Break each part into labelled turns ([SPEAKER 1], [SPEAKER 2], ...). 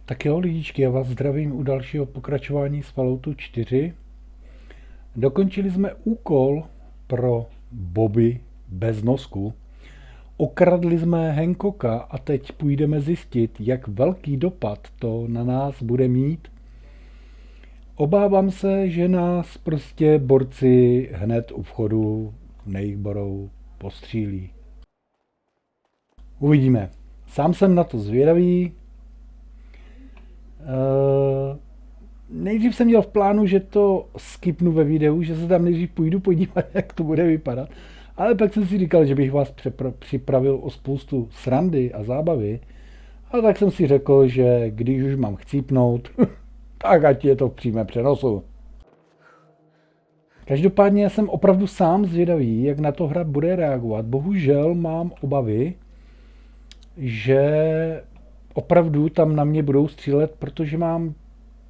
[SPEAKER 1] Tak jo, lidičky, já vás zdravím u dalšího pokračování z Falloutu 4. Dokončili jsme úkol pro Bobby bez nosku. Okradli jsme Hancocka a teď půjdeme zjistit, jak velký dopad to na nás bude mít. Obávám se, že nás prostě borci hned u vchodu nejborou postřílí. Uvidíme. Sám jsem na to zvědavý. Nejdřív jsem měl v plánu, že to skipnu ve videu, že se tam nejdřív půjdu podívat, jak to bude vypadat. Ale pak jsem si říkal, že bych vás připravil o spoustu srandy a zábavy. A tak jsem si řekl, že když už mám chcípnout, tak ať je to v přímém přenosu. Každopádně jsem opravdu sám zvědavý, jak na to hra bude reagovat. Bohužel mám obavy, že opravdu tam na mě budou střílet, protože mám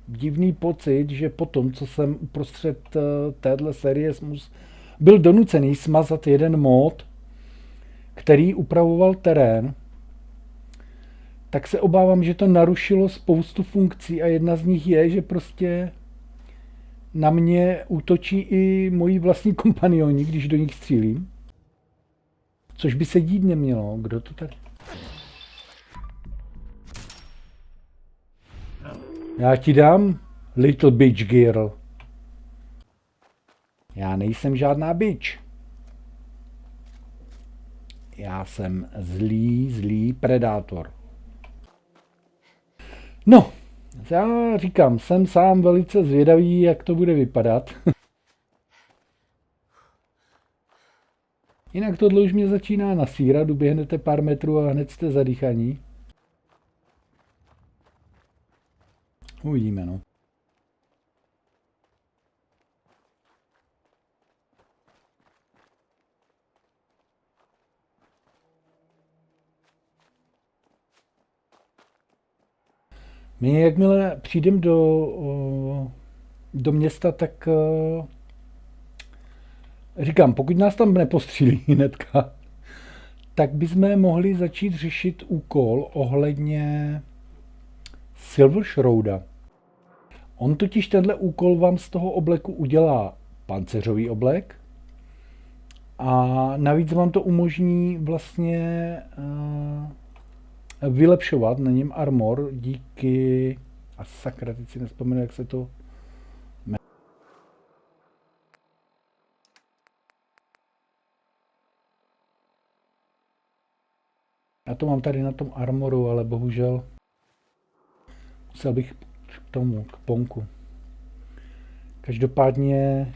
[SPEAKER 1] divný pocit, že potom, co jsem uprostřed téhle série byl donucený smazat jeden mod, který upravoval terén, tak se obávám, že to narušilo spoustu funkcí a jedna z nich je, že prostě na mě útočí i moji vlastní kompanioni, když do nich střílím. Což by se dít nemělo. Kdo to tady? Já ti dám, little bitch girl. Já nejsem žádná bitch. Já jsem zlý predátor. No, já říkám, jsem sám velice zvědavý, jak to bude vypadat. Jinak tohle už mě začíná nasírat, uběhnete pár metrů a hned jste zadýchaní. Uvidíme, no. My jakmile přijdeme do města, tak říkám, pokud nás tam nepostřílí hnedka, tak bychom mohli začít řešit úkol ohledně Silver Shrouda. On totiž tenhle úkol vám z toho obleku udělá pancéřový oblek a navíc vám to umožní vlastně vylepšovat na něm armor díky... A sakra, teď si nespomenu, jak se to... Já to mám tady na tom armoru, ale bohužel musel bych k ponku. Každopádně...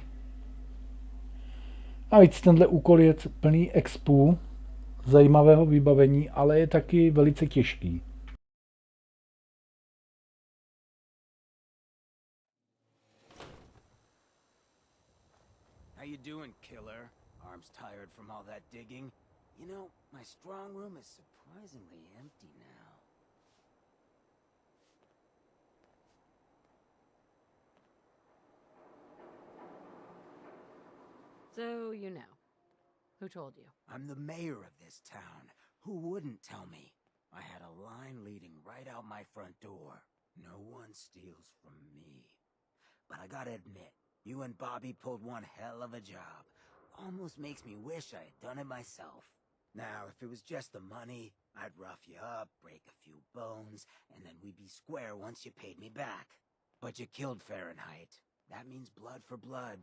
[SPEAKER 1] A víc, tenhle úkol je plný expů, zajímavého vybavení, ale je taky velice těžký.
[SPEAKER 2] How you doing, killer? Arms tired from all that digging? You know, my strong room is surprisingly empty now.
[SPEAKER 3] So, you know. Who told you?
[SPEAKER 2] I'm the mayor of this town. Who wouldn't tell me? I had a line leading right out my front door. No one steals from me. But I gotta admit, you and Bobby pulled one hell of a job. Almost makes me wish I had done it myself. Now, if it was just the money, I'd rough you up, break a few bones, and then we'd be square once you paid me back. But you killed Fahrenheit. That means blood for blood.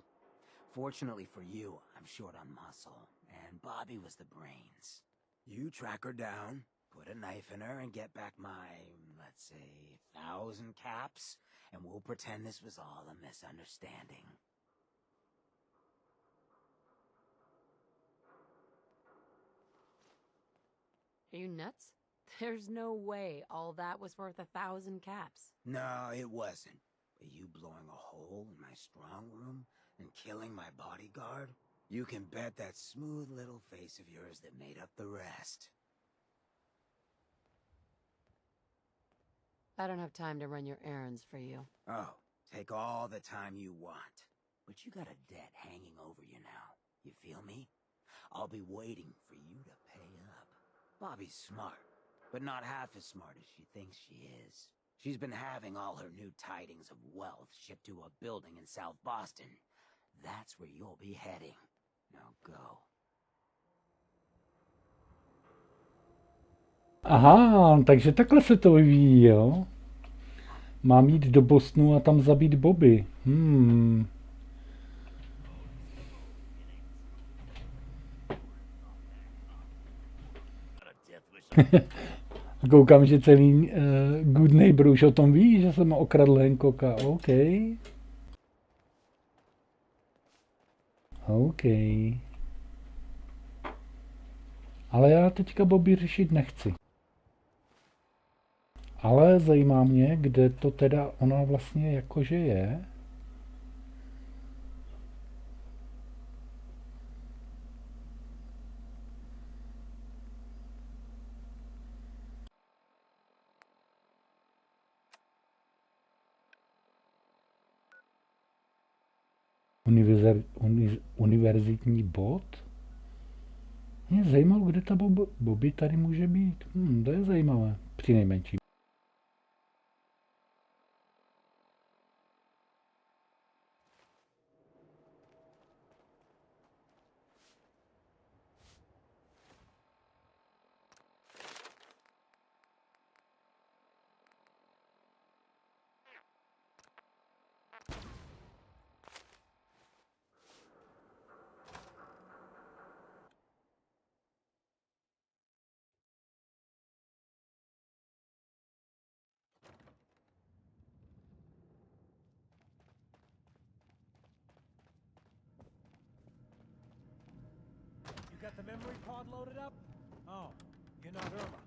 [SPEAKER 2] Fortunately for you, I'm short on muscle, and Bobby was the brains. You track her down, put a knife in her, and get back my, let's say, 1,000 caps, and we'll pretend this was all a misunderstanding.
[SPEAKER 3] Are you nuts? There's no way all that was worth 1,000 caps.
[SPEAKER 2] No, it wasn't. But you blowing a hole in my strong room and killing my bodyguard? You can bet that smooth little face of yours that made up the rest.
[SPEAKER 3] I don't have time to run your errands for you.
[SPEAKER 2] Oh, take all the time you want. But you got a debt hanging over you now. You feel me? I'll be waiting for you to pay up. Bobby's smart, but not half as smart as she thinks she is. She's been having all her new tidings of wealth shipped to a building in South Boston. That's where you'll be heading. Now go.
[SPEAKER 1] Aha, takže takhle se to vyvíjí, jo? Mám jít do Bostonu a tam zabít Bobby. Koukám, že celý Good Neighbor už o tom ví, že jsem okradl Hancocka. OK. OK. Ale já teďka Bobby řešit nechci. Ale zajímá mě, kde to teda ona vlastně jakože je. Univerzitní bod? Mě zajímalo, kde ta Bobby tady může být. To je zajímavé, přinejmenším.
[SPEAKER 4] Got the memory pod loaded up? Oh, you're not Irma.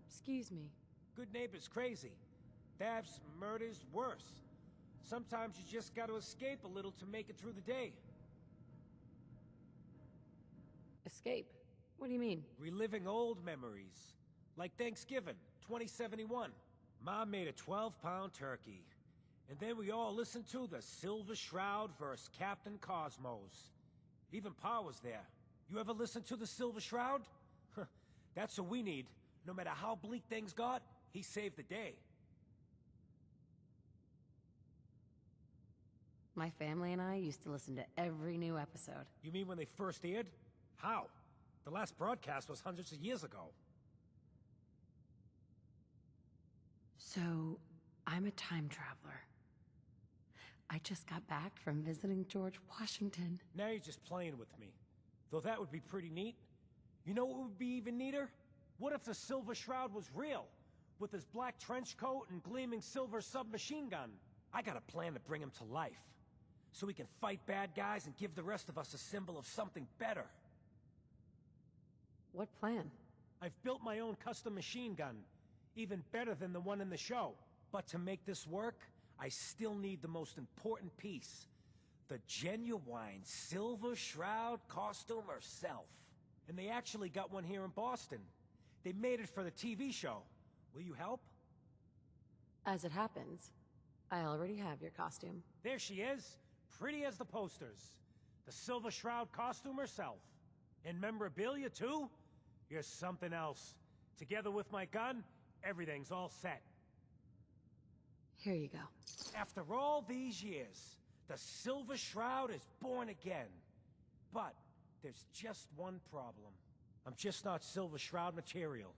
[SPEAKER 3] Excuse me.
[SPEAKER 4] Good neighbor's crazy. Thefts, murders, worse. Sometimes you just gotta escape a little to make it through the day.
[SPEAKER 3] Escape? What do you mean?
[SPEAKER 4] Reliving old memories. Like Thanksgiving, 2071. Mom made a 12-pound turkey. And then we all listened to the Silver Shroud vs. Captain Cosmos. Even Pa was there. You ever listen to the Silver Shroud? That's what we need. No matter how bleak things got, he saved the day.
[SPEAKER 3] My family and I used to listen to every new episode.
[SPEAKER 4] You mean when they first aired? How? The last broadcast was hundreds of years ago.
[SPEAKER 3] So, I'm a time traveler. I just got back from visiting George Washington.
[SPEAKER 4] Now you're just playing with me. Though that would be pretty neat. You know what would be even neater? What if the Silver Shroud was real? With his black trench coat and gleaming silver submachine gun. I got a plan to bring him to life. So we can fight bad guys and give the rest of us a symbol of something better.
[SPEAKER 3] What plan?
[SPEAKER 4] I've built my own custom machine gun. Even better than the one in the show. But to make this work, I still need the most important piece. The genuine Silver Shroud costume herself. And they actually got one here in Boston. They made it for the TV show. Will you help?
[SPEAKER 3] As it happens, I already have your costume.
[SPEAKER 4] There she is, pretty as the posters. The Silver Shroud costume herself. And memorabilia too? You're something else. Together with my gun, everything's all set.
[SPEAKER 3] Here you go.
[SPEAKER 4] After all these years, the Silver Shroud is born again. But there's just one problem. I'm just not Silver Shroud material.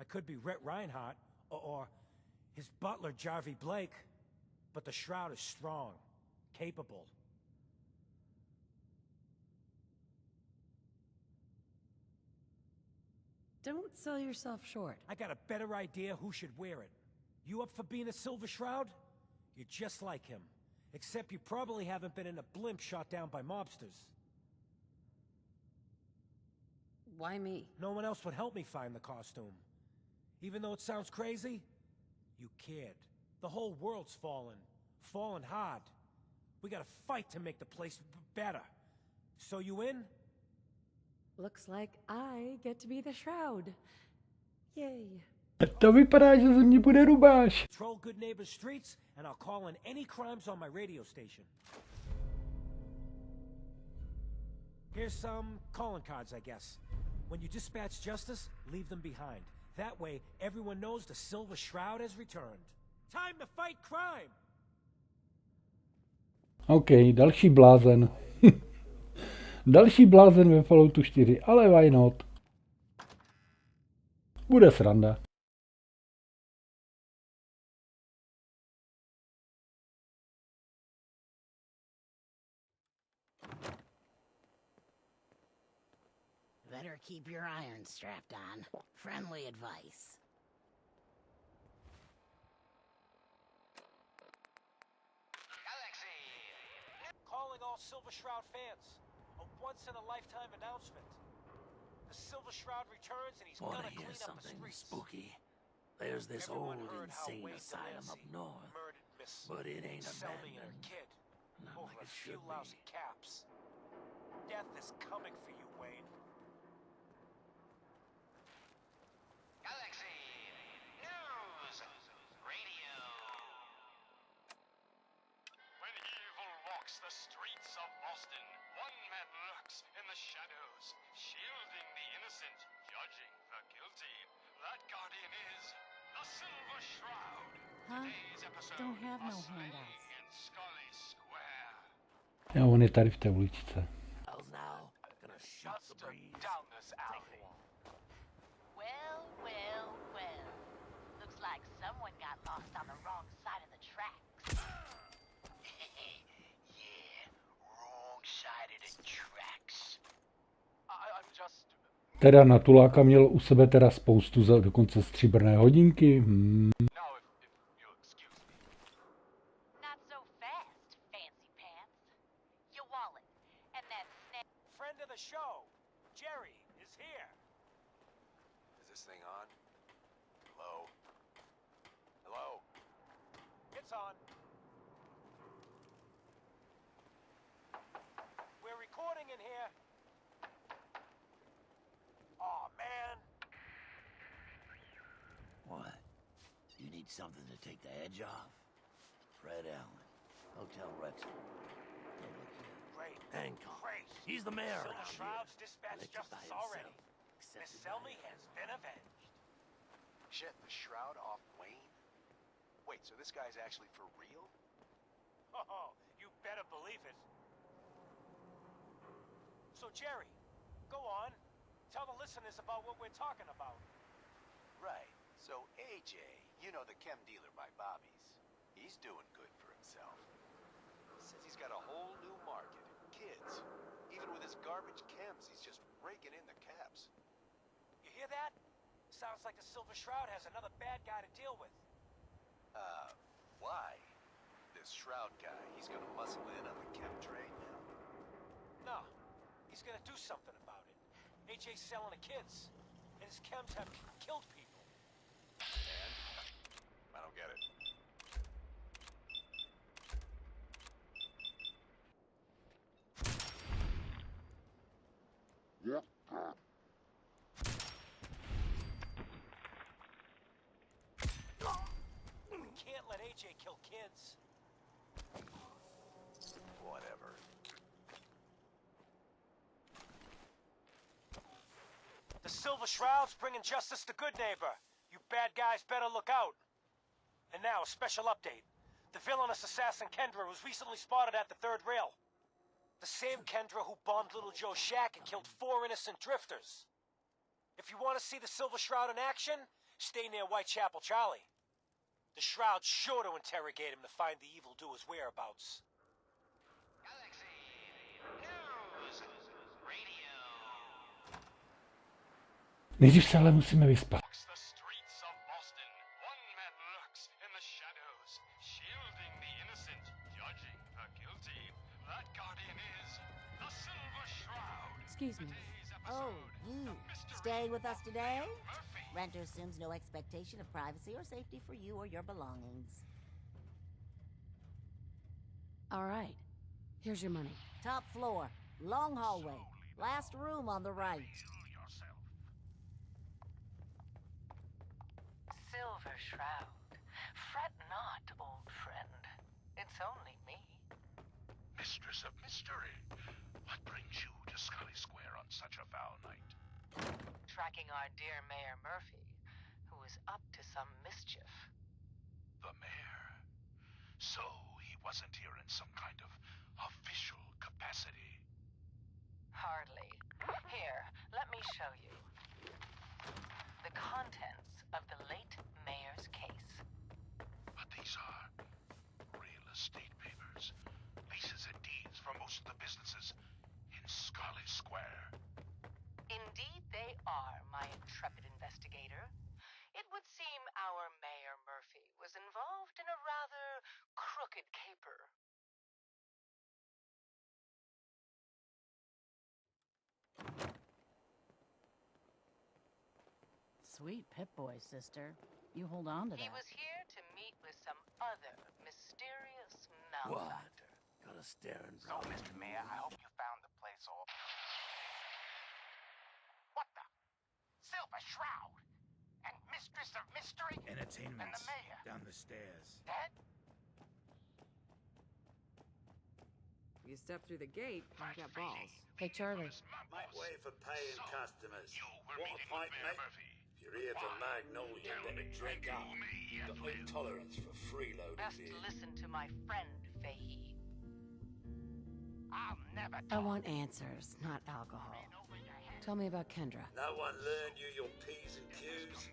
[SPEAKER 4] I could be Rhett Reinhardt, or his butler, Jarvie Blake. But the Shroud is strong, capable.
[SPEAKER 3] Don't sell yourself short.
[SPEAKER 4] I got a better idea who should wear it. You up for being a Silver Shroud? You're just like him. Except you probably haven't been in a blimp shot down by mobsters.
[SPEAKER 3] Why me?
[SPEAKER 4] No one else would help me find the costume. Even though it sounds crazy, you cared. The whole world's fallen. Fallen hard. We gotta fight to make the place better. So you in?
[SPEAKER 3] Looks like I get to be the Shroud. Yay.
[SPEAKER 1] To vypadá, že ze mě bude rubáš.
[SPEAKER 4] Patrol Good Neighbor streets, and I'll call in any crimes on my radio station. Here's some calling cards, I guess. When you dispatch justice, leave them behind. That way, everyone knows the Silver Shroud has returned. Time to fight crime!
[SPEAKER 1] OK, další blázen. Další blázen ve Falloutu 4, ale why not? Bude sranda.
[SPEAKER 5] Better keep your iron strapped on. Friendly advice.
[SPEAKER 4] Calling all Silver Shroud fans. A once-in-a-lifetime announcement. The Silver Shroud returns and he's
[SPEAKER 5] Wanna
[SPEAKER 4] gonna
[SPEAKER 5] hear
[SPEAKER 4] clean up the
[SPEAKER 5] something
[SPEAKER 4] streets.
[SPEAKER 5] spooky? There's this
[SPEAKER 4] Everyone
[SPEAKER 5] old
[SPEAKER 4] heard how
[SPEAKER 5] insane
[SPEAKER 4] Wayne
[SPEAKER 5] asylum up
[SPEAKER 4] Delancey
[SPEAKER 5] north,
[SPEAKER 4] murdered Miss
[SPEAKER 5] but it ain't
[SPEAKER 4] Selmy and her
[SPEAKER 5] abandoned.
[SPEAKER 4] kid
[SPEAKER 5] Not
[SPEAKER 4] over
[SPEAKER 5] like
[SPEAKER 4] a
[SPEAKER 5] it
[SPEAKER 4] few
[SPEAKER 5] should
[SPEAKER 4] lousy
[SPEAKER 5] be.
[SPEAKER 4] caps. Death is coming for you, Wayne.
[SPEAKER 6] Galaxy News Radio. When evil walks the streets of Boston, one man lurks in the shadows, shielding the innocent, judging the guilty. That guardian is the Silver Shroud.
[SPEAKER 5] Huh?
[SPEAKER 6] Today's episode,
[SPEAKER 5] Don't have
[SPEAKER 6] a
[SPEAKER 5] no
[SPEAKER 6] slaying
[SPEAKER 5] handouts.
[SPEAKER 6] in Scully Square.
[SPEAKER 1] Jo, on je tady v té uličce.
[SPEAKER 5] Hell's now gonna shoot the breeze.
[SPEAKER 6] Down this alley.
[SPEAKER 7] Well, well, well. Looks like someone got lost on the wrong side of the tracks.
[SPEAKER 6] Yeah, wrong side of the tracks. I'm just...
[SPEAKER 1] Teda na Tuláka měl u sebe teda spoustu, dokonce stříbrné hodinky.
[SPEAKER 6] Now, if you'll excuse me.
[SPEAKER 7] Not so fast, fancy pants. Your wallet and that snap.
[SPEAKER 4] Friend of the show, Jerry, is here.
[SPEAKER 6] Is this thing on? Hello? Hello?
[SPEAKER 4] It's on. We're recording in here. Aw, man.
[SPEAKER 5] What? You need something to take the edge off? Fred Allen, Hotel Rexford. Go look here.
[SPEAKER 4] Great.
[SPEAKER 5] Hancock.
[SPEAKER 4] Great.
[SPEAKER 5] He's the mayor
[SPEAKER 4] Silver
[SPEAKER 5] around
[SPEAKER 4] Shroud's
[SPEAKER 5] here.
[SPEAKER 4] dispatched
[SPEAKER 5] Elected by
[SPEAKER 4] justice already.
[SPEAKER 5] himself,
[SPEAKER 4] Miss
[SPEAKER 5] accepted by
[SPEAKER 4] Selmy has
[SPEAKER 5] everyone.
[SPEAKER 4] been avenged.
[SPEAKER 6] Shit, the shroud off Wayne? Wait, so this guy's actually for real?
[SPEAKER 4] Oh, you better believe it. So, Jerry, go on. Tell the listeners about what we're talking about.
[SPEAKER 6] Right. So AJ, you know the chem dealer by Bobby's. He's doing good for himself. Says he's got a whole new market. Kids. Even with his garbage chems, he's just raking in the caps.
[SPEAKER 4] You hear that? Sounds like the Silver Shroud has another bad guy to deal with.
[SPEAKER 6] Why? This Shroud guy, he's gonna muscle in on the chem trade now?
[SPEAKER 4] No, he's gonna do something about it. AJ's selling the kids, and his chems have killed people.
[SPEAKER 6] And? I don't get it.
[SPEAKER 4] We can't let AJ kill kids.
[SPEAKER 6] Whatever.
[SPEAKER 4] The Silver Shroud's bringing justice to Good Neighbor. You bad guys better look out. And now, a special update. The villainous assassin Kendra was recently spotted at the third rail. The same Kendra who bombed Little Joe's shack and killed 4 innocent drifters. If you want to see the Silver Shroud in action, stay near Whitechapel Charlie. The Shroud's sure to interrogate him to find the evildoer's whereabouts.
[SPEAKER 6] Galaxy News Radio.
[SPEAKER 1] Nejdřív se ale musíme vyspat.
[SPEAKER 6] Walks the streets of Boston. One man lurks in the shadows, shielding the innocent, judging the guilty. That guardian is the Silver Shroud.
[SPEAKER 5] Excuse me.
[SPEAKER 6] Today's
[SPEAKER 5] Oh,
[SPEAKER 6] episode,
[SPEAKER 5] you
[SPEAKER 6] the mystery
[SPEAKER 5] staying with us
[SPEAKER 6] of
[SPEAKER 5] today?
[SPEAKER 6] Leo Murphy.
[SPEAKER 5] Renter assumes no expectation of privacy or safety for you or your belongings.
[SPEAKER 3] All right. Here's your money.
[SPEAKER 5] Top floor, long hallway, last room on the right.
[SPEAKER 6] Kill yourself.
[SPEAKER 7] Silver Shroud. Fret not, old friend. It's only me.
[SPEAKER 6] Mistress of Mystery, what brings you to Scully Square on such a foul night?
[SPEAKER 7] Tracking our dear Mayor Murphy, who is up to some mischief.
[SPEAKER 8] The mayor? So he wasn't here in some kind of official capacity?
[SPEAKER 7] Hardly. Here, let me show you. The contents of the late mayor's case.
[SPEAKER 8] But these are real estate papers. Leases and deeds for most of the businesses in Scarlet Square.
[SPEAKER 7] Indeed they are, my intrepid investigator. It would seem our Mayor Murphy was involved in a rather crooked caper.
[SPEAKER 9] Sweet Pip-Boy, sister. You hold on to
[SPEAKER 7] He
[SPEAKER 9] that.
[SPEAKER 7] was here to meet with some other mysterious
[SPEAKER 5] What?
[SPEAKER 7] malefactor.
[SPEAKER 5] Got a staring
[SPEAKER 10] So,
[SPEAKER 5] problem.
[SPEAKER 10] Mr. Mayor, I hope you found the place all... What the? Silver Shroud! And Mistress of Mystery?
[SPEAKER 4] Entertainment.
[SPEAKER 10] And the mayor?
[SPEAKER 4] Down the stairs.
[SPEAKER 10] Dead?
[SPEAKER 11] You step through the gate, you got balls.
[SPEAKER 3] Hey, Charlie.
[SPEAKER 5] Make way for paying customers.
[SPEAKER 8] You were
[SPEAKER 5] Want a
[SPEAKER 8] meeting
[SPEAKER 5] pint,
[SPEAKER 8] with Mayor
[SPEAKER 5] mate?
[SPEAKER 8] Murphy.
[SPEAKER 5] If you're here for Magnolia, better drink up. Got no tolerance for freeloading
[SPEAKER 7] Best
[SPEAKER 5] beer.
[SPEAKER 7] listen to my friend, Fahey.
[SPEAKER 10] I'll never
[SPEAKER 3] I want answers, not alcohol. Tell me about Kendra.
[SPEAKER 5] No one learned you your P's and Q's?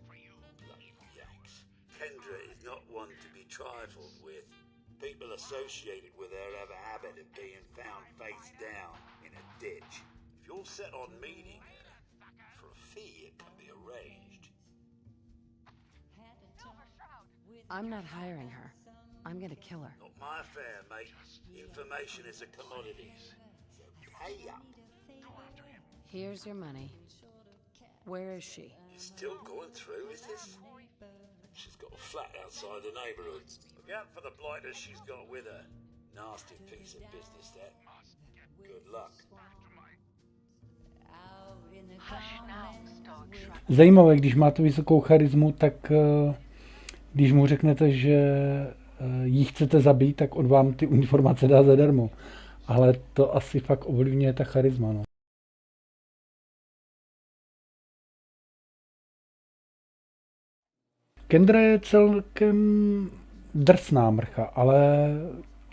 [SPEAKER 5] Bloody yanks. Kendra is not one to be trifled with. People associated with her have a habit of being found face down in a ditch. If you're set on meeting her, for a fee it can be arranged.
[SPEAKER 3] I'm not hiring her. I'm gonna kill her.
[SPEAKER 5] Not my affair, mate. Information is a commodity. So pay up.
[SPEAKER 3] Here's your money. Where is she?
[SPEAKER 5] You're still going through with this? She's got a flat outside the neighbourhood. Look out for the blighters she's got with her. Nasty piece of business, that. Good luck.
[SPEAKER 7] Hush now, Stoic Shrug.
[SPEAKER 1] Zajímavé, když máte vysokou charismu, tak když mu řeknete, že jí chcete zabít, tak on vám ty informace dá zadarmo. Ale to asi fakt ovlivňuje ta charisma, no. Kendra je celkem drsná mrcha, ale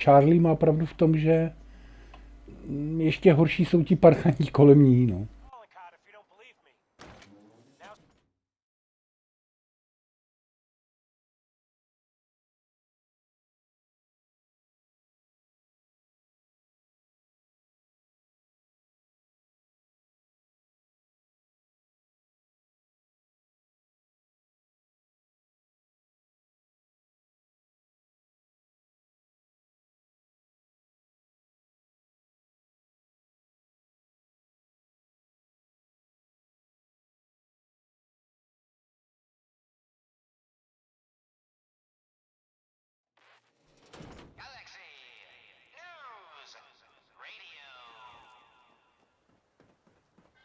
[SPEAKER 1] Charlie má pravdu v tom, že ještě horší jsou ti parchanti kolem ní, no.
[SPEAKER 4] Calling card if you don't believe me. Now...
[SPEAKER 10] Galaxy News Radio.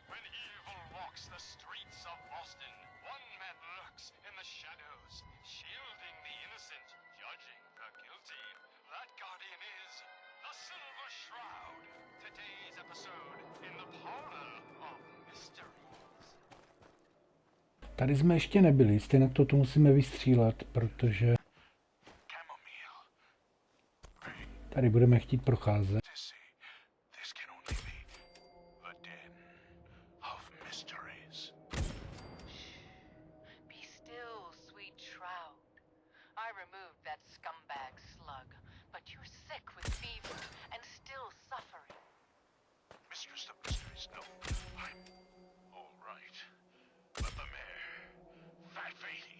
[SPEAKER 12] When evil walks the streets of Boston, one man lurks in the shadows, shielding the innocent, judging the guilty. That guardian is the Silver Shroud. Today's episode in the parlor of mysteries.
[SPEAKER 1] Tady jsme ještě nebyli, stejně to tu musíme vystřílet, protože tady budeme chtít procházet.
[SPEAKER 8] This can only be the den of mysteries.
[SPEAKER 7] Be still, sweet Shroud. I removed that scumbag slug, but you're sick with fever and still suffering.
[SPEAKER 8] Mistress of mysteries, no, I'm all right. But the mayor, Fat Fady,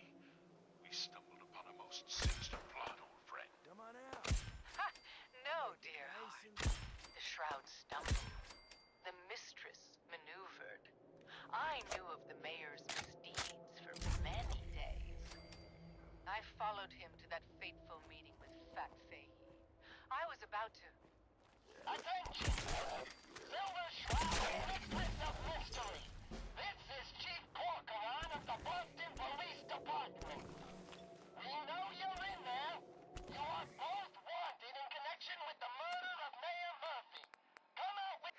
[SPEAKER 8] we stumbled upon a most sinister plot, old friend.
[SPEAKER 4] Come on out.
[SPEAKER 7] Ha! No, dear heart. The Shroud stumbled. The mistress maneuvered. I knew of the mayor's misdeeds for many days. I followed him to that fateful meeting with Fat Fahey. I was about to...
[SPEAKER 10] Attention! Silver Shroud, Mistress of Mystery. This is Chief Corcoran of the Boston Police Department. We know you're in there. You are both wanted in connection with the murder of Mayor Murphy. Come out with...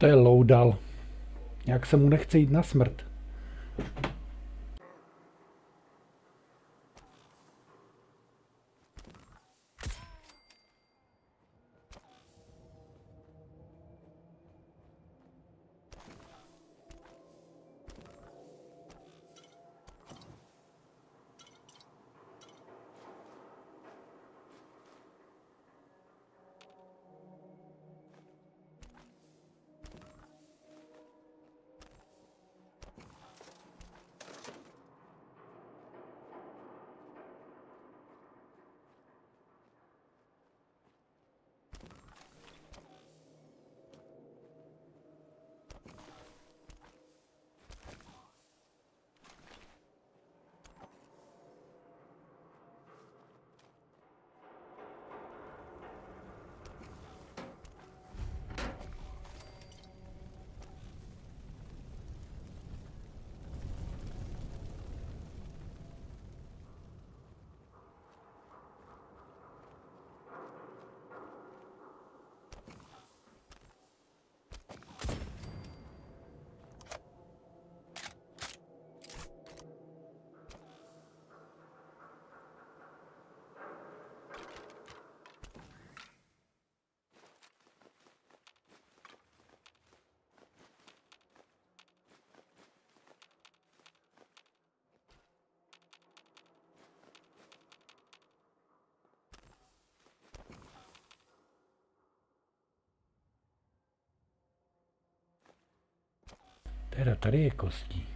[SPEAKER 1] To je loudal. Jak se mu nechce jít na smrt. Teda tady je kostí.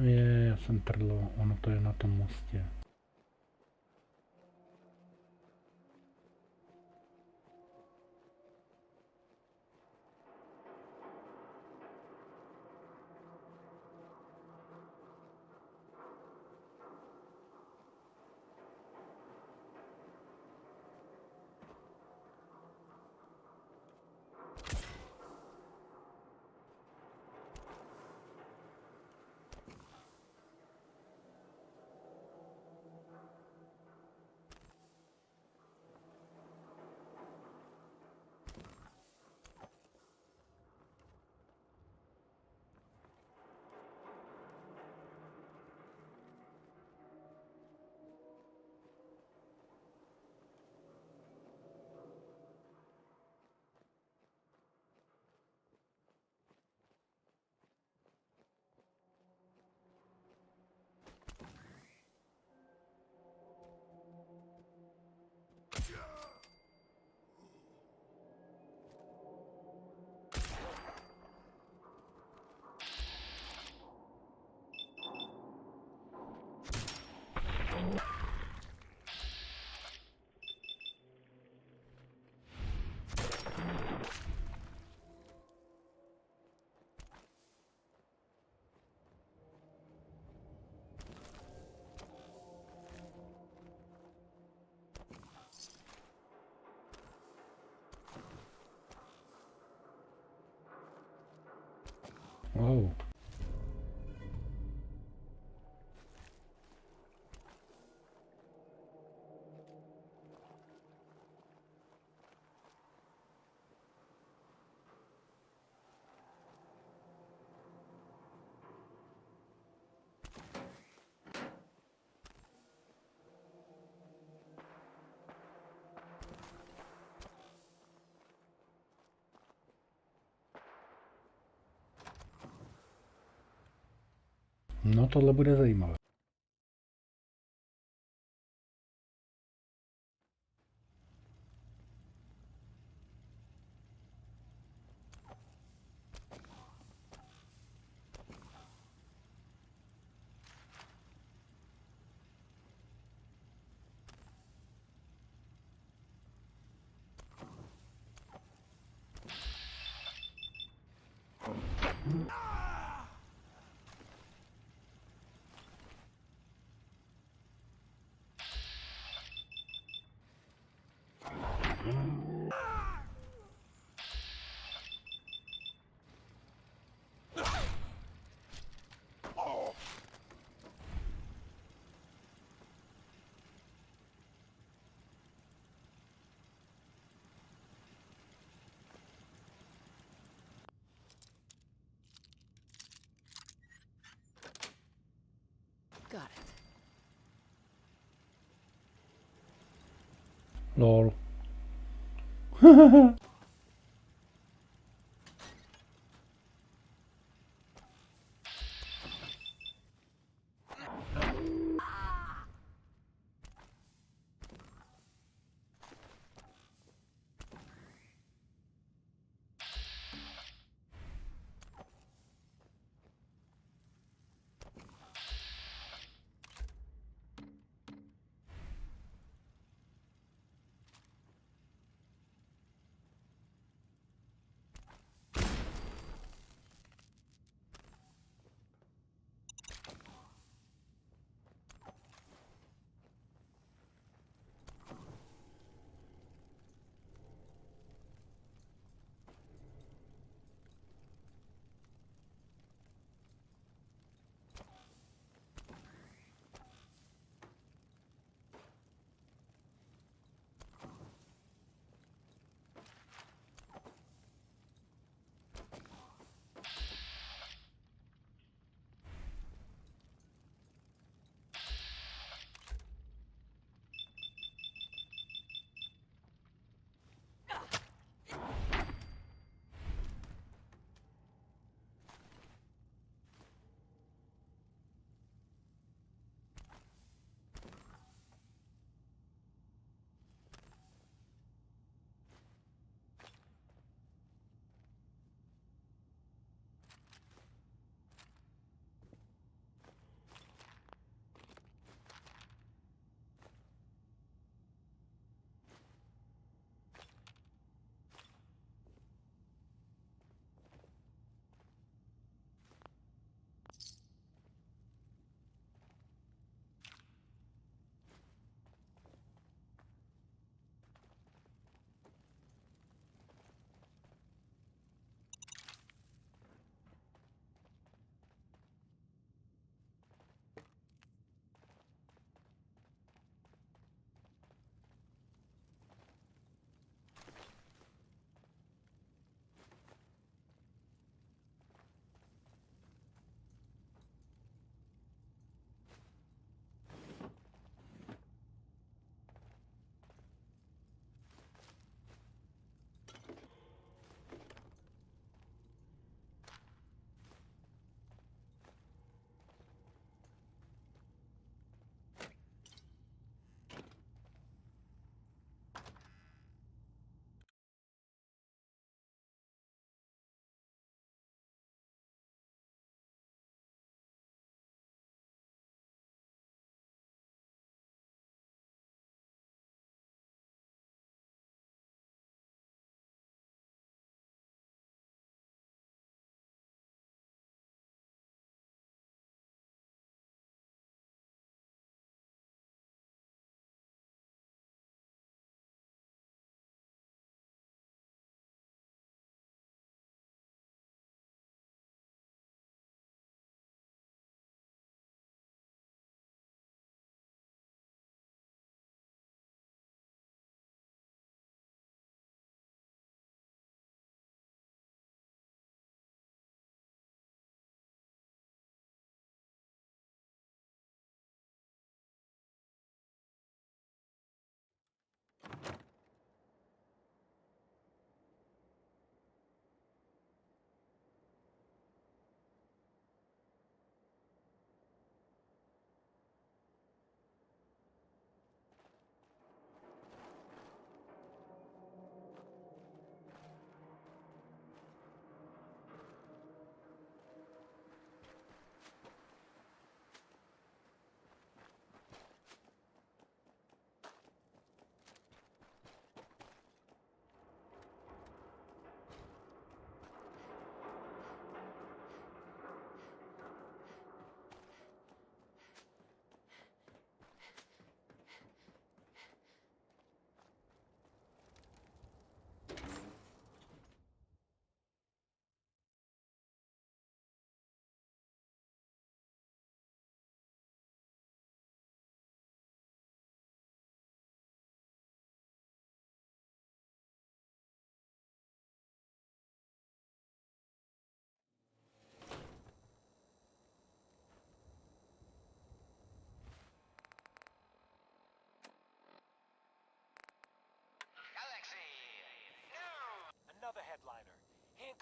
[SPEAKER 1] Já jsem trdlo, ono to je na tom mostě. Wow. No tohle bude zajímavé.
[SPEAKER 3] Got it.
[SPEAKER 1] Lol.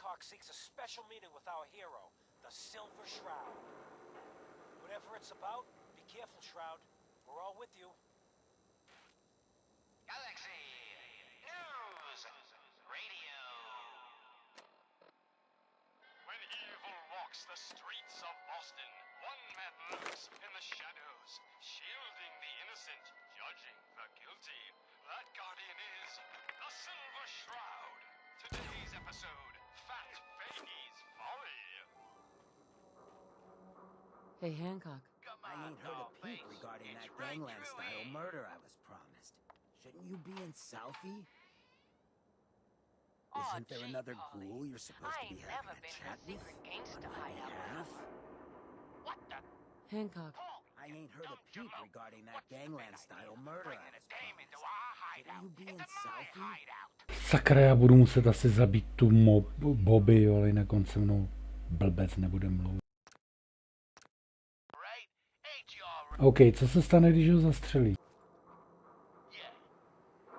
[SPEAKER 4] Hancock seeks a special meeting with our hero, the Silver Shroud. Whatever it's about, be careful, Shroud. We're all with you.
[SPEAKER 10] Galaxy News Radio.
[SPEAKER 12] When evil walks the streets of Boston, one man lurks in the shadows, shielding the innocent, judging the guilty. That guardian is the Silver Shroud. Today's episode, Fat Fahey's Folly.
[SPEAKER 9] Hey, Hancock.
[SPEAKER 2] I ain't heard a peep regarding that gangland-style murder I was promised. Shouldn't you be in Southie? Isn't there another ghoul you're supposed to be having a chat with on my behalf?
[SPEAKER 10] What the?
[SPEAKER 9] Hancock.
[SPEAKER 2] I ain't heard a peep regarding that gangland-style murder I was promised. Shouldn't you be in Southie?
[SPEAKER 1] Sakra, já budu muset asi zabít tu Bobby, ale jinak on se mnou blbec nebude mluvit. OK, co se stane, když ho zastřelí?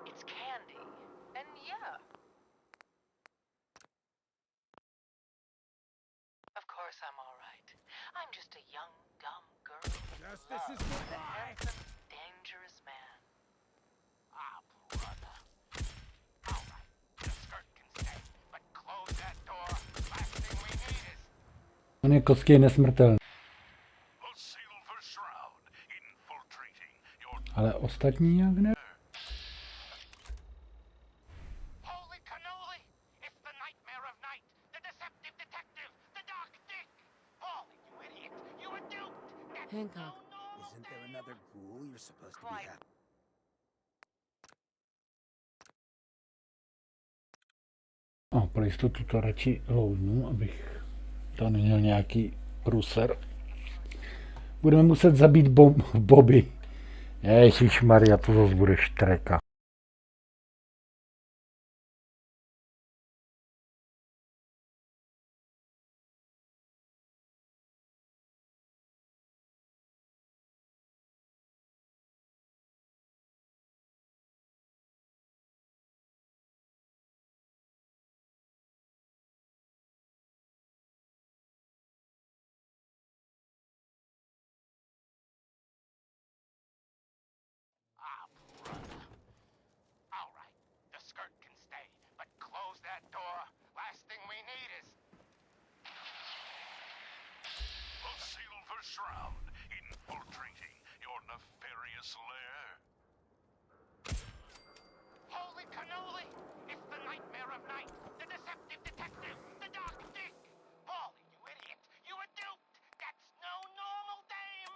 [SPEAKER 7] It's candy. And yeah. Of course I'm all right. I'm just a young, dumb girl.
[SPEAKER 4] Justice is
[SPEAKER 7] With a
[SPEAKER 4] goodbye.
[SPEAKER 7] handsome, dangerous man.
[SPEAKER 10] Ah, brother. All right, the skirt can stay, but close that door. Last thing we need is...
[SPEAKER 1] On je kostě nesmrtelný.
[SPEAKER 8] The Silver Shroud infiltrating your
[SPEAKER 1] Ale ostatní jak ne?
[SPEAKER 10] Holy cannoli! It's the nightmare of night! The deceptive detective! The dark dick! Holy, you idiot! You were duped! That's
[SPEAKER 9] Hancock.
[SPEAKER 10] no normal
[SPEAKER 2] Isn't there
[SPEAKER 10] day.
[SPEAKER 2] another ghoul you're supposed to be having?
[SPEAKER 1] Pro jistotu to radši loudnu, abych to neměl nějaký průser. Budeme muset zabít Bobby. Ježišmarja, to zase bude štreka.
[SPEAKER 10] Ah, brother. All right, the skirt can stay, but close that door. Last thing we need is...
[SPEAKER 8] The Silver Shroud infiltrating your nefarious lair.
[SPEAKER 10] Holy cannoli! It's the nightmare of night! The deceptive detective! The dark dick! Holy, you idiot! You were duped! That's no normal dame!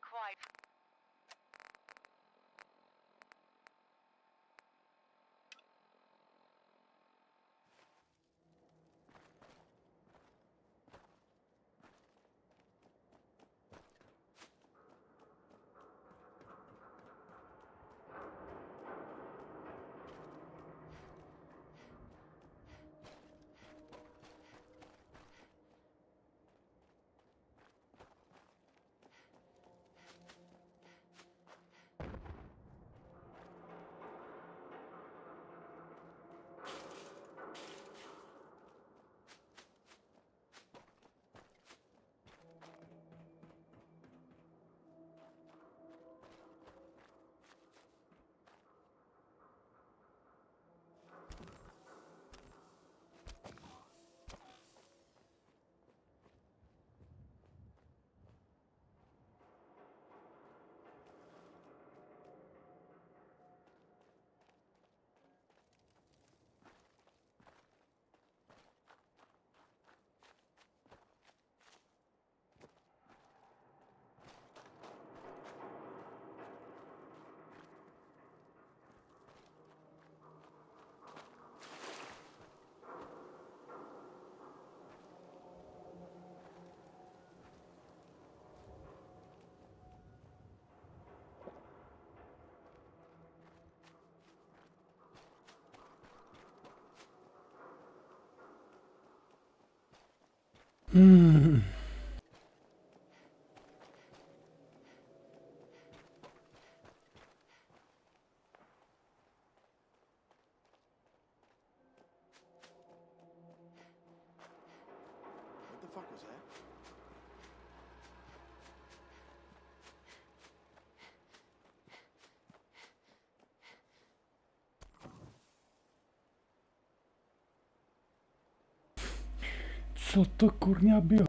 [SPEAKER 7] Quite.
[SPEAKER 6] fuck was that?
[SPEAKER 1] Co to kurňa bylo?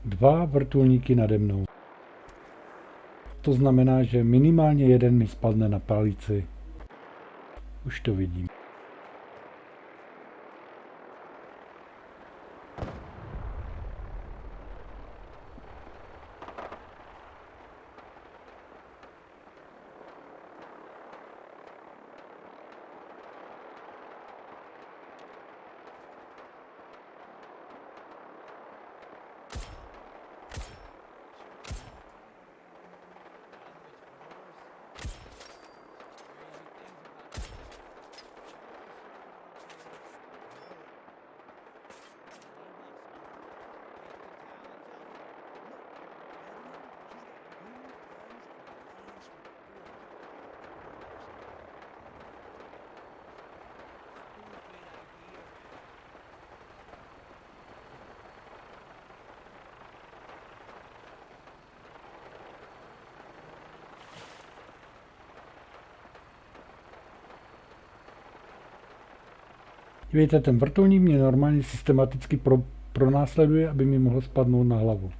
[SPEAKER 1] Dva vrtulníky nade mnou. To znamená, že minimálně jeden mi spadne na palici. Už to vidím. Dívejte, ten vrtulník mě normálně systematicky pronásleduje, aby mi mohl spadnout na hlavu.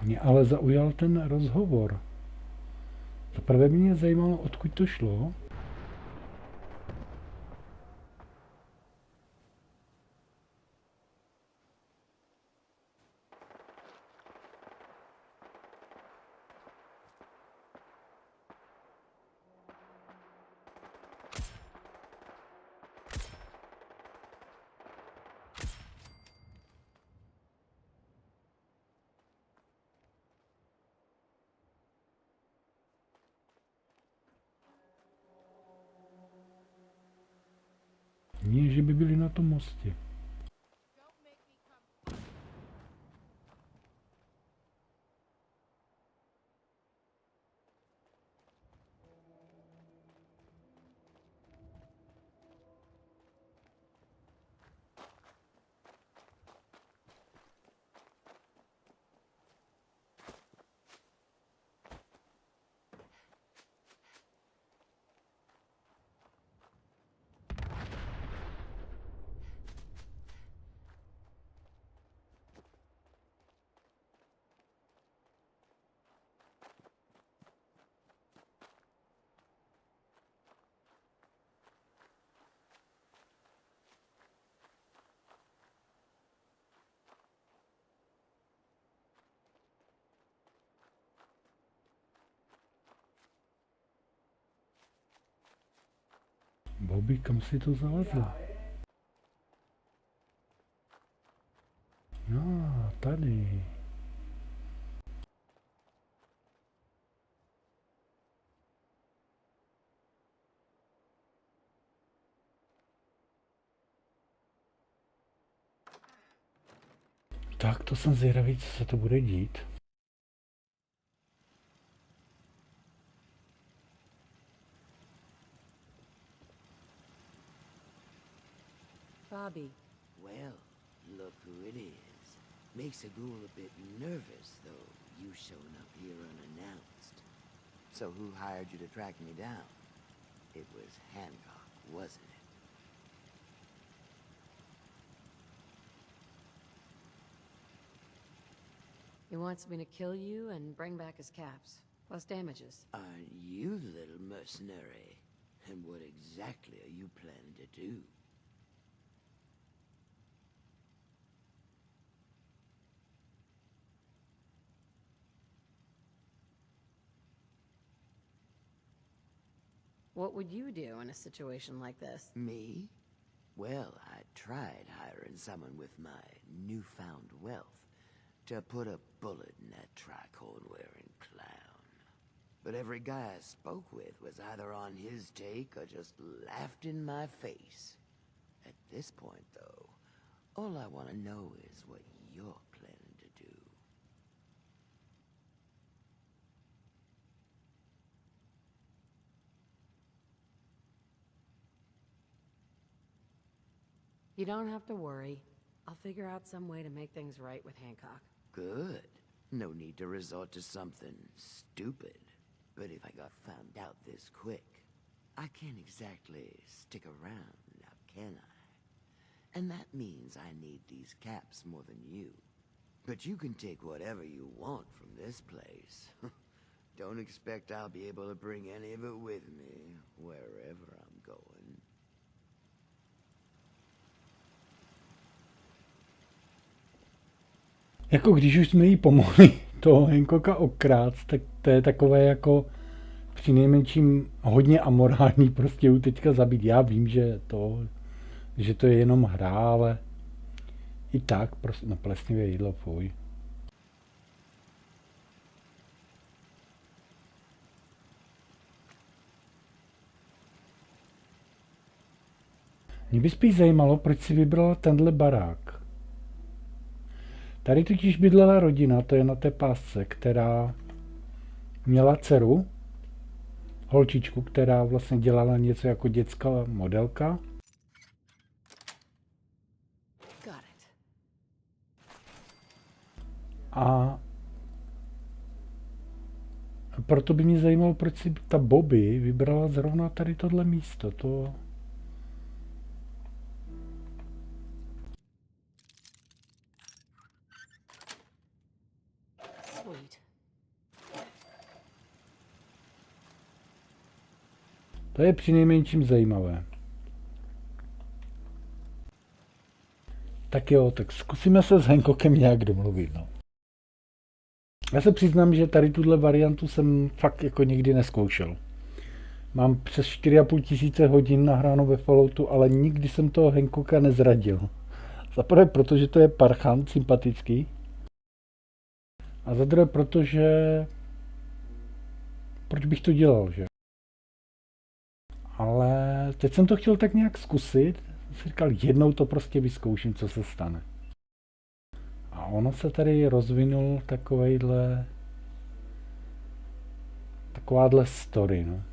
[SPEAKER 1] Mě ale zaujal ten rozhovor. Zaprvé mě zajímalo, odkud to šlo. Nie, že by byli na tom mostě. Bobby, kam si to zalezla? No, tady. Tak to jsem zvědavý, co se to bude dít.
[SPEAKER 9] Bobby.
[SPEAKER 2] Well, look who it is. Makes a ghoul a bit nervous, though, you showing up here unannounced. So who hired you to track me down? It was Hancock, wasn't it?
[SPEAKER 3] He wants me to kill you and bring back his caps, plus damages.
[SPEAKER 2] Aren't you the little mercenary? And what exactly are you planning to do?
[SPEAKER 3] What would you do in a situation like this?
[SPEAKER 2] Me? Well, I tried hiring someone with my newfound wealth to put a bullet in that tricorn-wearing clown. But every guy I spoke with was either on his take or just laughed in my face. At this point, though, all I want to know is what you're planning to do.
[SPEAKER 3] You don't have to worry. I'll figure out some way to make things right with Hancock.
[SPEAKER 2] Good. No need to resort to something stupid. But if I got found out this quick, I can't exactly stick around, now can I? And that means I need these caps more than you. But you can take whatever you want from this place. Don't expect I'll be able to bring any of it with me, wherever I'm going.
[SPEAKER 1] Jako když už jsme jí pomohli toho Hancocka okrát, tak to je takové jako přinejmenším hodně amorální prostě ju teďka zabít. Já vím, že to je jenom hra, ale i tak prostě, no plesnivé jídlo, fuj. Mě by spíš zajímalo, proč si vybrala tenhle barák. Tady totiž bydlela rodina, to je na té pásce, která měla dceru, holčičku, která vlastně dělala něco jako dětská modelka. A proto by mě zajímalo, proč si ta Bobby vybrala zrovna tady tohle místo. To je přinejmenším zajímavé. Tak jo, tak zkusíme se s Hancockem nějak domluvit, no. Já se přiznám, že tady tuhle variantu jsem fakt jako nikdy neskoušel. Mám přes 4,5 tisíce hodin nahráno ve Falloutu, ale nikdy jsem toho Hancocka nezradil. Za prvé, protože to je parchant sympatický. A za druhé, protože... Proč bych to dělal, že? Ale teď jsem to chtěl tak nějak zkusit. Jsem si říkal, jednou to prostě vyzkouším, co se stane. A ono se tady rozvinul takováhle story, no.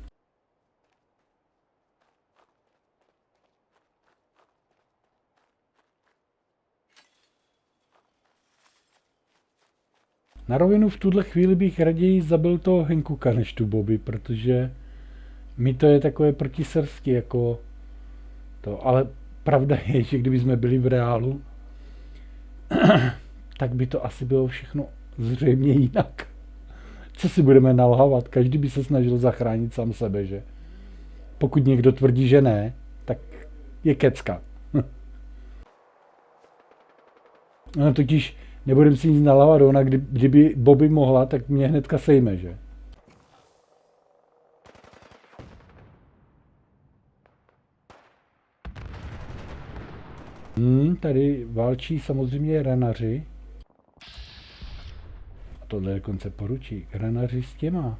[SPEAKER 1] Na rovinu v tuhle chvíli bych raději zabil toho Hancocka než tu Bobby, protože mi to je takové protisrstí jako to, ale pravda je, že kdyby jsme byli v reálu, tak by to asi bylo všechno zřejmě jinak. Co si budeme nalhávat? Každý by se snažil zachránit sám sebe, že? Pokud někdo tvrdí, že ne, tak je kecka. No totiž nebudem si nic nalhávat, ona kdyby Bobby mohla, tak mě hnedka sejme, že? Tady válčí samozřejmě ranaři. A tohle je dokonce poručík. Ranaři s těma.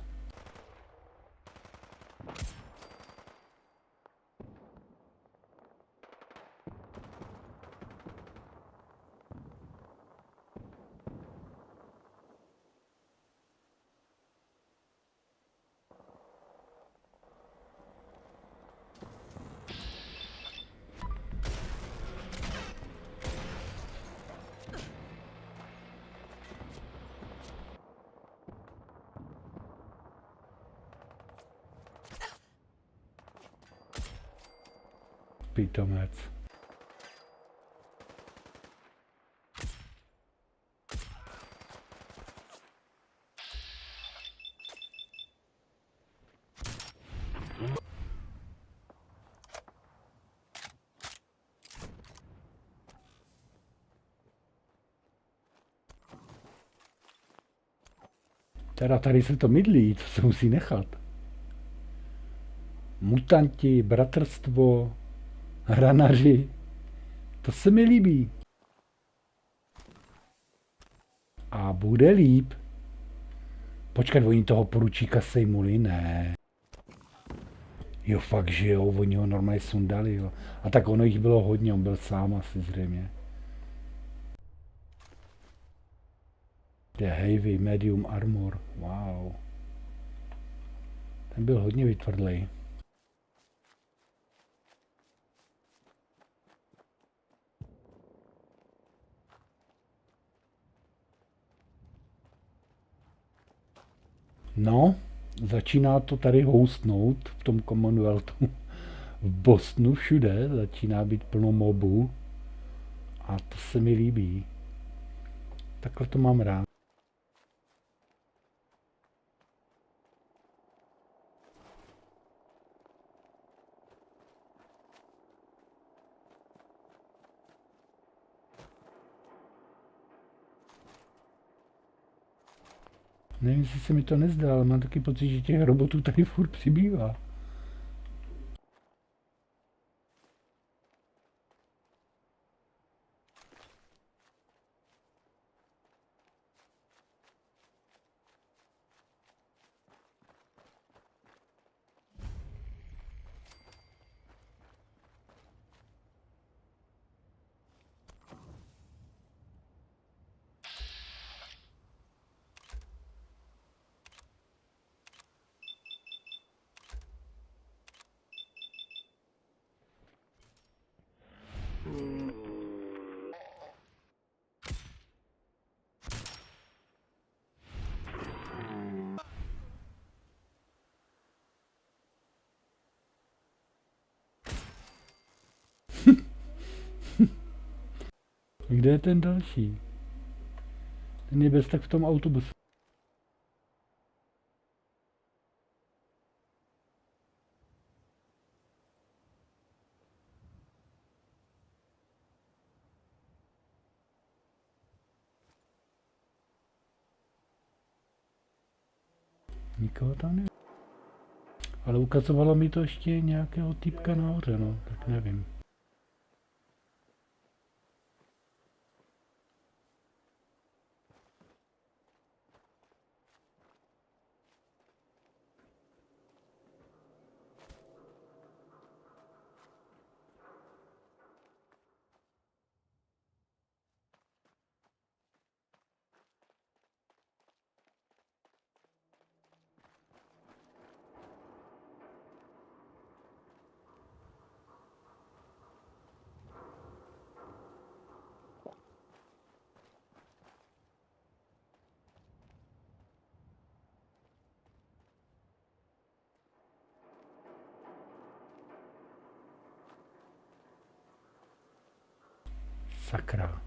[SPEAKER 1] Pitomec. Teda tady se to mydlí, to se musí nechat. Mutanti, bratrstvo, hranaři, to se mi líbí. A bude líp. Počkat, oni toho poručíka sejmuli? Ne. Jo, fakt, že jo, oni ho normálně sundali, jo. A tak ono jich bylo hodně, on byl sám asi zřejmě. The heavy, medium armor, wow. Ten byl hodně vytvrdlej. No, začíná to tady houstnout v tom Commonwealthu. V Bostonu všude začíná být plno mobů. A to se mi líbí. Takhle to mám rád. Nevím, jestli se mi to nezdá, ale mám taky pocit, že těch robotů tady furt přibývá. Kde je ten další? Ten je bez tak v tom autobuse. Nikoho tam nevím. Ale ukazovalo mi to ještě nějakého týpka nahoře, no, tak nevím. Sakra.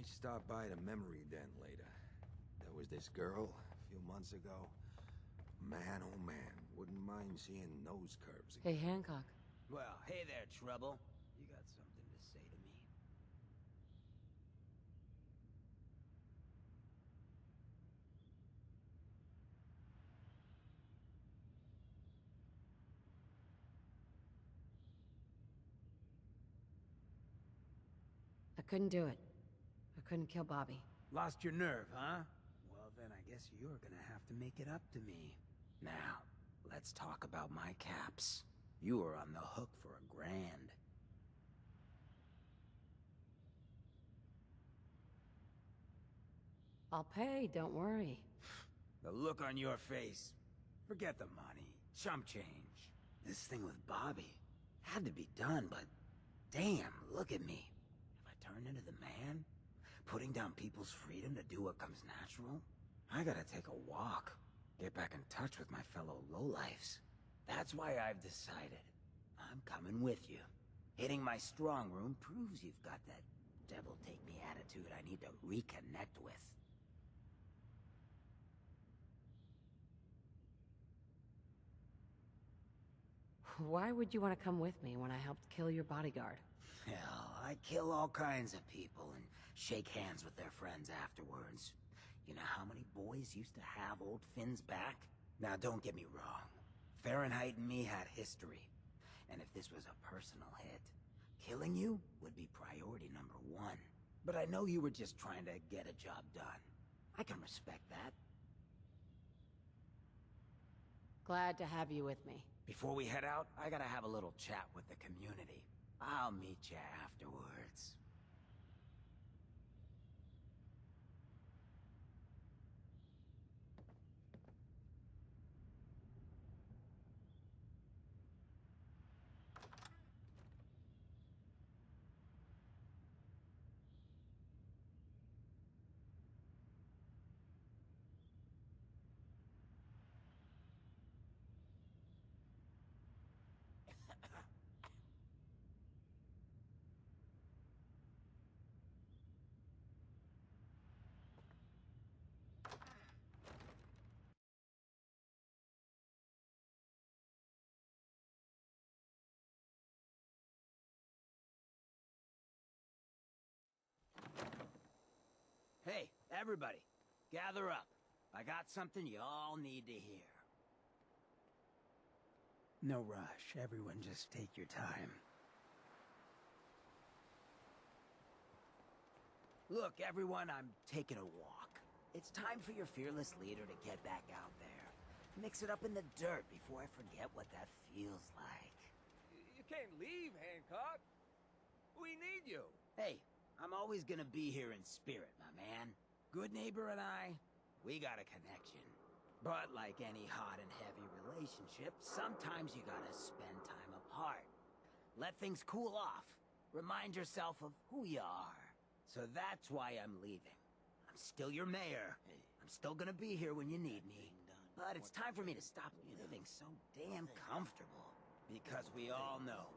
[SPEAKER 2] Might stop by the memory den later. There was this girl a few months ago. Man, oh man, wouldn't mind seeing nose curves again.
[SPEAKER 3] Hey, Hancock.
[SPEAKER 2] Well, hey there, Trouble. You got something to say to me?
[SPEAKER 3] I couldn't do it. I couldn't kill Bobby.
[SPEAKER 2] Lost your nerve, huh? Well, then I guess you're gonna have to make it up to me. Now, let's talk about my caps. You were on the hook for $1,000.
[SPEAKER 3] I'll pay, don't worry.
[SPEAKER 2] The look on your face. Forget the money. Chump change. This thing with Bobby had to be done, but damn, look at me. If I turn into the man, putting down people's freedom to do what comes natural, I gotta take a walk. Get back in touch with my fellow lowlifes. That's why I've decided I'm coming with you. Hitting my strong room proves you've got that devil-take-me attitude I need to reconnect with.
[SPEAKER 3] Why would you want to come with me when I helped kill your bodyguard?
[SPEAKER 2] Hell, I kill all kinds of people and shake hands with their friends afterwards. You know how many boys used to have old Finn's back? Now don't get me wrong. Fahrenheit and me had history. And if this was a personal hit, killing you would be priority #1. But I know you were just trying to get a job done. I can respect that.
[SPEAKER 3] Glad to have you with me.
[SPEAKER 2] Before we head out, I gotta have a little chat with the community. I'll meet you afterwards. Hey, everybody, gather up. I got something you all need to hear. No rush, everyone just take your time. Look, everyone, I'm taking a walk. It's time for your fearless leader to get back out there. Mix it up in the dirt before I forget what that feels like.
[SPEAKER 13] You can't leave, Hancock. We need you.
[SPEAKER 2] Hey, I'm always gonna be here in spirit, my man. Good neighbor and I, we got a connection. But like any hot and heavy relationship, sometimes you gotta spend time apart. Let things cool off. Remind yourself of who you are. So that's why I'm leaving. I'm still your mayor. I'm still gonna be here when you need me. But it's time for me to stop living so damn comfortable. Because we all know,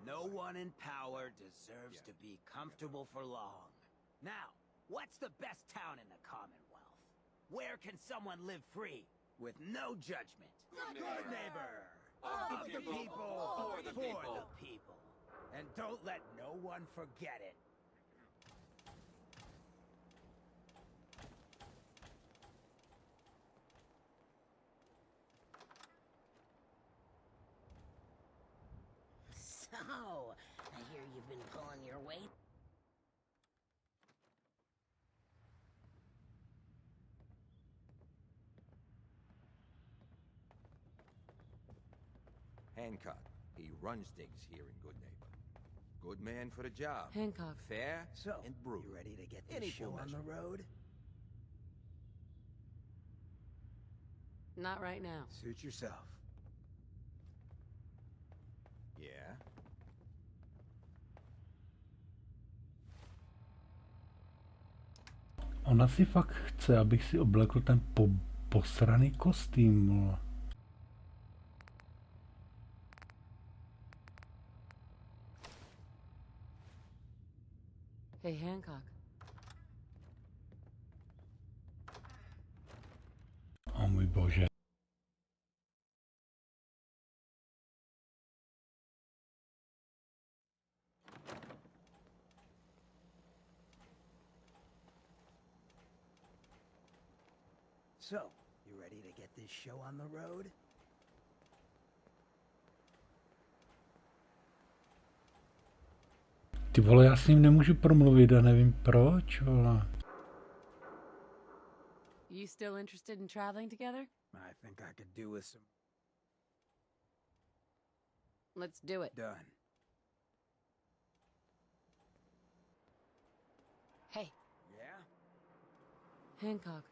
[SPEAKER 2] no one in power deserves to be comfortable for long. Now, what's the best town in the Commonwealth? Where can someone live free, with no judgment? Good neighbor! Of the people, for the people. And don't let no one forget it.
[SPEAKER 14] So, I hear you've been pulling your weight.
[SPEAKER 13] Hancock. He runs things here in Good Neighbor. Good man for the job.
[SPEAKER 3] Hancock.
[SPEAKER 13] Fair
[SPEAKER 2] So,
[SPEAKER 13] and brutal.
[SPEAKER 2] you ready to get
[SPEAKER 13] In
[SPEAKER 2] this
[SPEAKER 13] equal
[SPEAKER 2] show on the
[SPEAKER 13] measure.
[SPEAKER 2] road?
[SPEAKER 3] Not right now.
[SPEAKER 2] Suit yourself.
[SPEAKER 13] Yeah?
[SPEAKER 1] Ona si fakt chce, abych si oblekl ten posraný kostým. Vole.
[SPEAKER 3] Hey, Hancock.
[SPEAKER 1] Bože.
[SPEAKER 2] So, you ready to get this show on the road?
[SPEAKER 1] Ty vole, já s ním nemůžu promluvit a nevím proč, vole.
[SPEAKER 3] You still interested in traveling together?
[SPEAKER 2] I think I could do with some...
[SPEAKER 3] Let's do it.
[SPEAKER 2] Done.
[SPEAKER 3] Hey,
[SPEAKER 2] Yeah?
[SPEAKER 3] Hancock.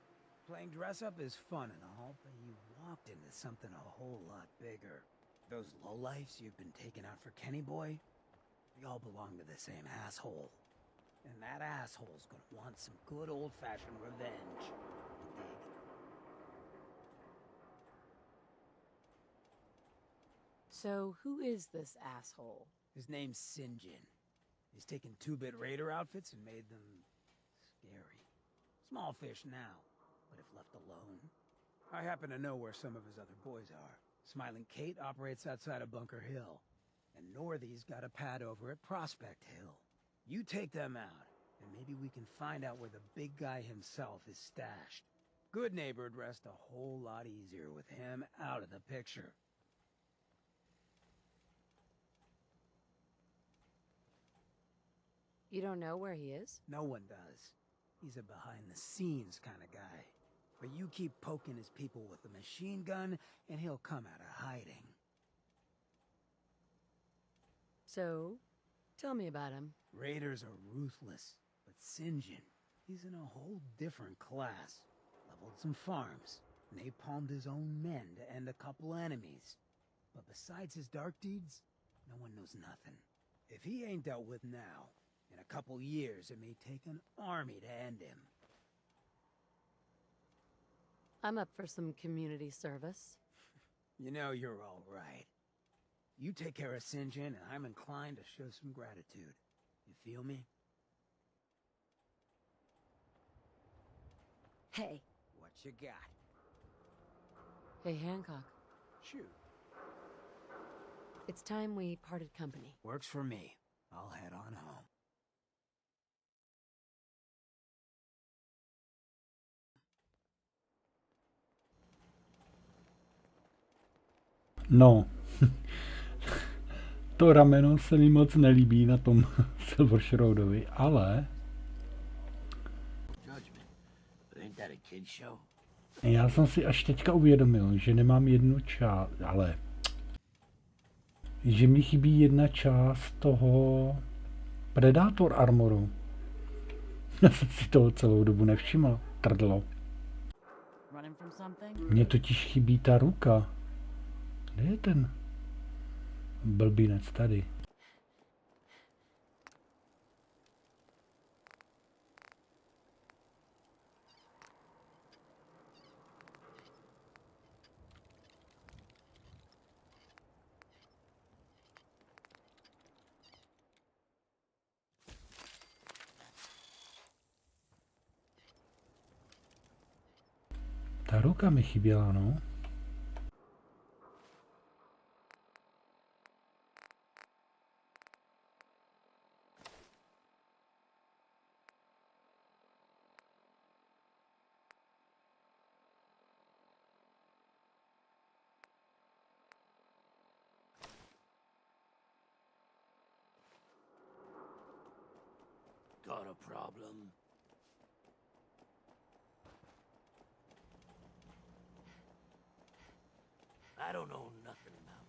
[SPEAKER 2] Playing dress-up is fun and all, but you walked into something a whole lot bigger. Those lowlifes you've been taking out for Kenny Boy, they all belong to the same asshole. And that asshole's gonna want some good old-fashioned revenge. You dig?
[SPEAKER 3] So, who is this asshole?
[SPEAKER 2] His name's Sinjin. He's taken 2-bit raider outfits and made them... scary. Small fish now, but if left alone... I happen to know where some of his other boys are. Smiling Kate operates outside of Bunker Hill, and Northy's got a pad over at Prospect Hill. You take them out, and maybe we can find out where the big guy himself is stashed. Good neighbor'd rest a whole lot easier with him out of the picture.
[SPEAKER 3] You don't know where he is?
[SPEAKER 2] No one does. He's a behind-the-scenes kind of guy. But you keep poking his people with a machine gun, and he'll come out of hiding.
[SPEAKER 3] So, tell me about him.
[SPEAKER 2] Raiders are ruthless, but Sinjin, he's in a whole different class. Leveled some farms, napalmed his own men to end a couple enemies. But besides his dark deeds, no one knows nothing. If he ain't dealt with now, in a couple years it may take an army to end him.
[SPEAKER 3] I'm up for some community service.
[SPEAKER 2] You know you're all right. You take care of Sinjin, and I'm inclined to show some gratitude. You feel me?
[SPEAKER 3] Hey.
[SPEAKER 2] What you got?
[SPEAKER 3] Hey, Hancock.
[SPEAKER 2] Shoot.
[SPEAKER 3] It's time we parted company.
[SPEAKER 2] Works for me. I'll head on home.
[SPEAKER 1] No. To rameno se mi moc nelíbí na tom Silver Shroudovi, ale já jsem si až teďka uvědomil, že nemám jednu část, ale že mi chybí jedna část toho Predator armoru. Já jsem si toho celou dobu nevšiml. Trdlo. Mně totiž chybí ta ruka. Kde je ten blbinec tady? Ta ruka mi chyběla, no.
[SPEAKER 2] Got a problem? I don't know nothing about